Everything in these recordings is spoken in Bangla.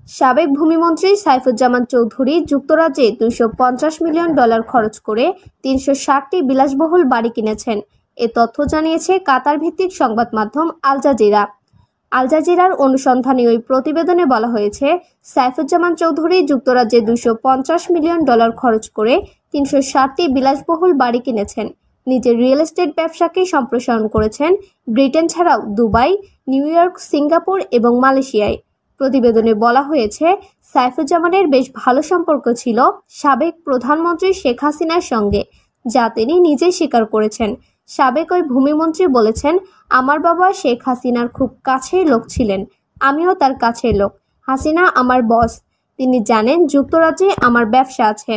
সাবেক ভূমিমন্ত্রী সাইফুজ্জামান চৌধুরী যুক্তরাজ্যে $250 মিলিয়ন খরচ করে 360টি বিলাসবহুল বাড়ি কিনেছেন। এ তথ্য জানিয়েছে কাতার ভিত্তিক সংবাদ মাধ্যম আল জাজিরা। আল জাজিরার অনুসন্ধানী ওই প্রতিবেদনে বলা হয়েছে, সাইফুজ্জামান চৌধুরী যুক্তরাজ্যে $250 মিলিয়ন খরচ করে 360টি বিলাসবহুল বাড়ি কিনেছেন। নিজের রিয়েল এস্টেট ব্যবসাকে সম্প্রসারণ করেছেন ব্রিটেন ছাড়াও দুবাই, নিউ ইয়র্ক, সিঙ্গাপুর এবং মালয়েশিয়ায়। প্রতিবেদনে বলা হয়েছে, সাইফুজ্জামানের বেশ ভালো সম্পর্ক ছিল সাবেক প্রধানমন্ত্রী শেখ হাসিনার সঙ্গে, যা তিনি নিজেই স্বীকার করেছেন। সাবেক ওই ভূমিমন্ত্রী বলেছেন, আমার বাবা শেখ হাসিনার খুব কাছের লোক ছিলেন, আমিও তার কাছের লোক। হাসিনা আমার বস, তিনি জানেন যুক্তরাজ্যে আমার ব্যবসা আছে।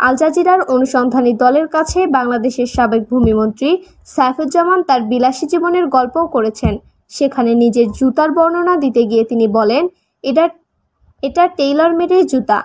আল জাজিরার অনুসন্ধানী দলের কাছে বাংলাদেশের সাবেক ভূমিমন্ত্রী সাইফুজ্জামান তার বিলাসী জীবনের গল্পও করেছেন। সেখানে নিজের জুতার বর্ণনা দিতে গিয়ে তিনি বলেন, এটা টেইলর মেডের জুতা।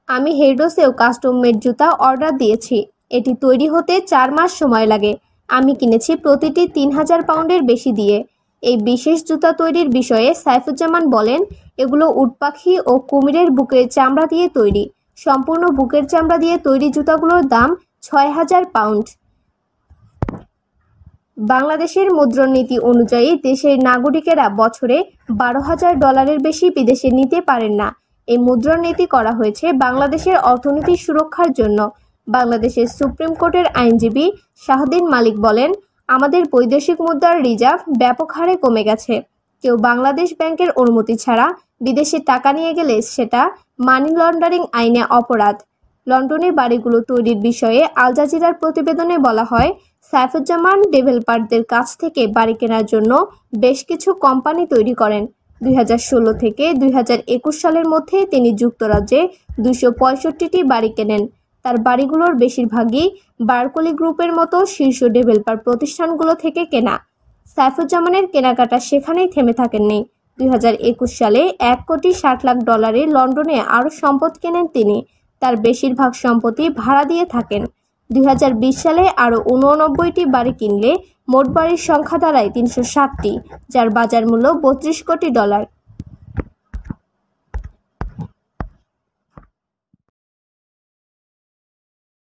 আমি হেরডোসেও কাস্টম মেড জুতা অর্ডার দিয়েছি। এটি তৈরি হতে 4 মাস সময় লাগে। আমি কিনেছি প্রতিটি 3000 পাউন্ডের বেশি দিয়ে। এই বিশেষ জুতা তৈরির বিষয়ে সাইফুজ্জামান বলেন, এগুলো উট পাখি ও কুমিরের বুকের চামড়া দিয়ে তৈরি। সম্পূর্ণ বুকের চামড়া দিয়ে তৈরি জুতাগুলোর দাম 6000 পাউন্ড। বাংলাদেশের মুদ্রণনীতি অনুযায়ী দেশের নাগরিকেরা বছরে $12,000 বেশি বিদেশে নিতে পারেন না। এই মুদ্রণনীতি করা হয়েছে বাংলাদেশের অর্থনীতি সুরক্ষার জন্য। বাংলাদেশের সুপ্রিম কোর্টের আইনজীবী শাহদ্দিন মালিক বলেন, আমাদের বৈদেশিক মুদ্রার রিজার্ভ ব্যাপক হারে কমে গেছে। কেউ বাংলাদেশ ব্যাংকের অনুমতি ছাড়া বিদেশে টাকা নিয়ে গেলে সেটা মানি লন্ডারিং আইনে অপরাধ। লন্ডনে বাড়িগুলো তৈরির বিষয়ে আল জাজিরার প্রতিবেদনে বলা হয়, সাইফুজ্জামান ডেভেলপারদের কাছ থেকে বাড়ি কেনার জন্য বেশ কিছু কোম্পানি তৈরি করেন। 2016 থেকে 2021 সালের মধ্যে তিনি যুক্তরাজ্যে 265টি বাড়ি কেনেন। তার বাড়িগুলোর বেশিরভাগই বারকলি গ্রুপের মতো শীর্ষ ডেভেলপার প্রতিষ্ঠানগুলো থেকে কেনা। সাইফুজ্জামানের কেনাকাটা সেখানেই থেমে থাকেননি। 2021 সালে $1,60,00,000 লন্ডনে আরও সম্পদ কেনেন তিনি। তার বেশিরভাগ সম্পত্তি ভাড়া দিয়ে থাকেন। 2020 সালে আরও 89টি বাড়ি কিনলে মোট বাড়ির সংখ্যা দাঁড়ায় 360টি, যার বাজার মূল্য $32 কোটি।